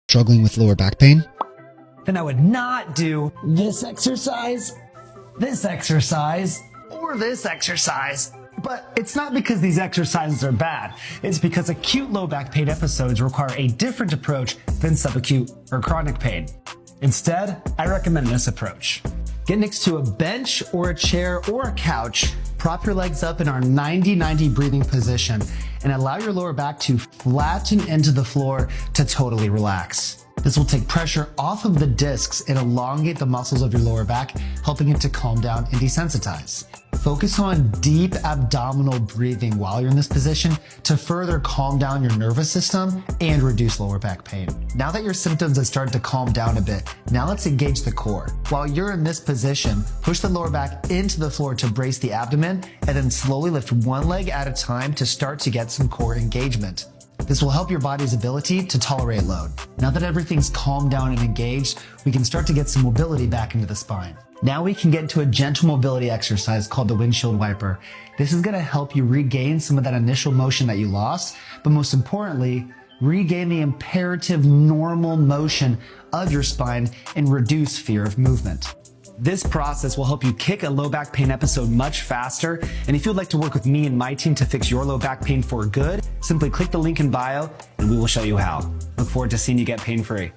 Struggling with lower back pain? Then I would not do this exercise, or this exercise. But it's not because these exercises are bad. It's because acute low back pain episodes require a different approach than subacute or chronic pain. Instead, I recommend this approach. Get next to a bench or a chair or a couch, prop your legs up in our 90-90 breathing position, and allow your lower back to flatten into the floor to totally relax. This will take pressure off of the discs and elongate the muscles of your lower back, helping it to calm down and desensitize. Focus on deep abdominal breathing while you're in this position to further calm down your nervous system and reduce lower back pain. Now that your symptoms have started to calm down a bit, now let's engage the core. While you're in this position, push the lower back into the floor to brace the abdomen and then slowly lift one leg at a time to start to get some core engagement. This will help your body's ability to tolerate load. Now that everything's calmed down and engaged, we can start to get some mobility back into the spine. Now we can get into a gentle mobility exercise called the windshield wiper. This is going to help you regain some of that initial motion that you lost, but most importantly, regain the imperative normal motion of your spine and reduce fear of movement. This process will help you kick a low back pain episode much faster, and if you'd like to work with me and my team to fix your low back pain for good, simply click the link in bio and we will show you how. Look forward to seeing you get pain-free.